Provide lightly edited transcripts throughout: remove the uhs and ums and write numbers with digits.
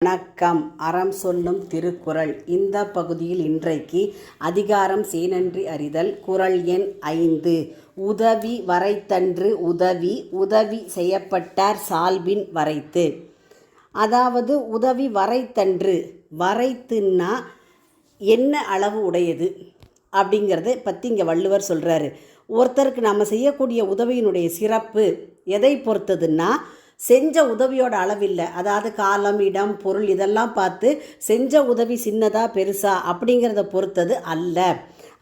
வணக்கம். அறம் சொல்லும் திருக்குறள். இந்த பகுதியில் இன்றைக்கு அதிகாரம் செய்நன்றி அறிதல். குறள் எண் 5. உதவி வரைத்தன்று உதவி உதவி செய்யப்பட்டார் சால்பின் வரைத்து. அதாவது உதவி வரைத்தன்று, வரைத்துன்னா என்ன அளவு உடையது அப்படிங்கிறத பற்றி இங்கே வள்ளுவர் சொல்கிறாரு. ஒருத்தருக்கு நம்ம செய்யக்கூடிய உதவியினுடைய சிறப்பு எதை பொறுத்ததுன்னா, செஞ்ச உதவியோட அளவில்லை. அதாவது காலம், இடம், பொருள் இதெல்லாம் பார்த்து செஞ்ச உதவி சின்னதா பெருசா அப்படிங்கிறத பொறுத்தது அல்ல.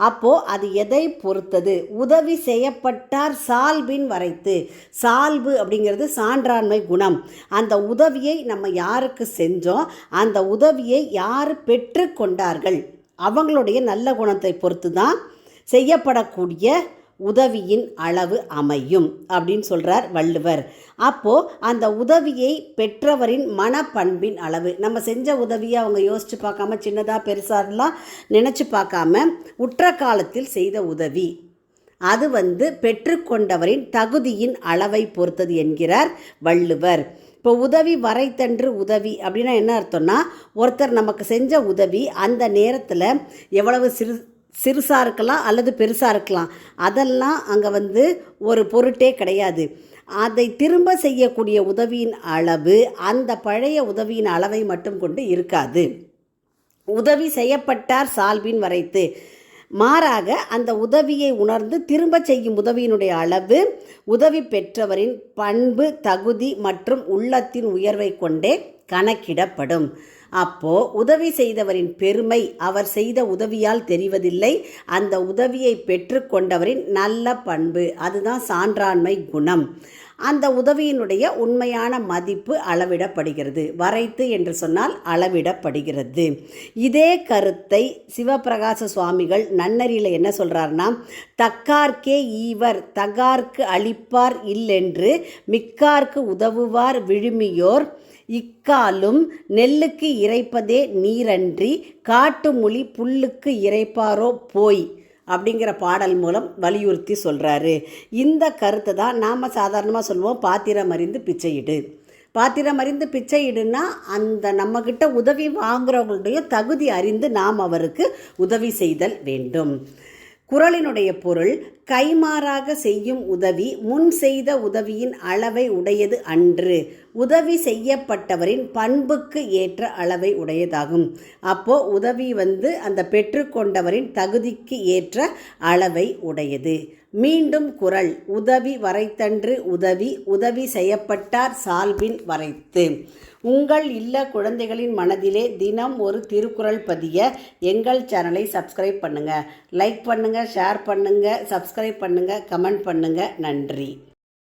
அப்போது அது எதை பொறுத்தது? உதவி செய்யப்பட்டார் சால்பின் வரைத்து. சால்பு அப்படிங்கிறது சான்றாண்மை குணம். அந்த உதவியை நம்ம யாருக்கு செஞ்சோம், அந்த உதவியை யார் பெற்று கொண்டார்கள், அவங்களுடைய நல்ல குணத்தை பொறுத்து தான் செய்யப்படக்கூடிய உதவியின் அளவு அமையும் அப்படின்னு சொல்கிறார் வள்ளுவர். அப்போது அந்த உதவியை பெற்றவரின் மனப்பண்பின் அளவு, நம்ம செஞ்ச உதவியை அவங்க யோசித்து பார்க்காம சின்னதாக பெருசாலாம் நினச்சி பார்க்காம உற்ற காலத்தில் செய்த உதவி, அது பெற்றுக்கொண்டவரின் தகுதியின் அளவை பொறுத்தது என்கிறார் வள்ளுவர். இப்போ உதவி வரைத்தன்று உதவி அப்படின்னா என்ன அர்த்தம்னா, ஒருத்தர் நமக்கு செஞ்ச உதவி அந்த நேரத்தில் எவ்வளவு சிறுசாக இருக்கலாம் அல்லது பெருசாக இருக்கலாம், அதெல்லாம் அங்கே ஒரு பொருட்டே கிடையாது. அதை திரும்ப செய்யக்கூடிய உதவியின் அளவு அந்த பழைய உதவியின் அளவை மட்டும் கொண்டு இருக்காது. உதவி செய்யப்பட்டார் சால்பின் வரைத்து. மாறாக அந்த உதவியை உணர்ந்து திரும்ப செய்யும் உதவியினுடைய அளவு உதவி பெற்றவரின் பண்பு, தகுதி மற்றும் உள்ளத்தின் உயர்வை கொண்டே கணக்கிடப்படும். அப்போது உதவி செய்தவரின் பெருமை அவர் செய்த உதவியால் தெரிவதில்லை, அந்த உதவியை பெற்று கொண்டவரின் நல்ல பண்பு, அதுதான் சான்றாண்மை குணம். அந்த உதவியினுடைய உண்மையான மதிப்பு அளவிடப்படுகிறது. வரைத்து என்று சொன்னால் அளவிடப்படுகிறது. இதே கருத்தை சிவபிரகாச சுவாமிகள் நன்னறியில் என்ன சொல்கிறார்னா, தக்கார்க்கே ஈவர் தகார்க்கு அளிப்பார் இல்லென்று மிக்கார்க்கு உதவுவார் விழுமியோர் இக்காலும் நெல்லுக்கு இறைப்பதே நீரன்றி காட்டு மொழி புல்லுக்கு இறைப்பாரோ போய் அப்படிங்கிற பாடல் மூலம் வலியுறுத்தி சொல்கிறாரு. இந்த கருத்தை தான் நாம் சாதாரணமாக சொல்லுவோம், பாத்திரம் அறிந்து பிச்சையிடு. பாத்திரம் அறிந்து பிச்சையிடுன்னா அந்த நம்மக்கிட்ட உதவி வாங்குறவங்களுடைய தகுதி அறிந்து நாம் அவருக்கு உதவி செய்தல் வேண்டும். குறளினுடைய பொருள், கைமாறாக செய்யும் உதவி முன் செய்த உதவியின் அளவை உடையது அன்று, உதவி செய்யப்பட்டவரின் பண்புக்கு ஏற்ற அளவை உடையதாகும். அப்போது உதவி அந்த பெற்றுக்கொண்டவரின் தகுதிக்கு ஏற்ற அளவை உடையது. மீண்டும் குறள். உதவி வரைத்தன்று உதவி உதவி செய்யப்பட்டார் சால்பின் வரைத்து. உங்கள் இல்ல குழந்தைகளின் மனதிலே தினம் ஒரு திருக்குறள் பதிய எங்கள் சேனலை சப்ஸ்கிரைப் பண்ணுங்கள். லைக் பண்ணுங்கள், ஷேர் பண்ணுங்கள், சப்ஸ்கிரைப் பண்ணுங்கள், கமெண்ட் பண்ணுங்கள். நன்றி.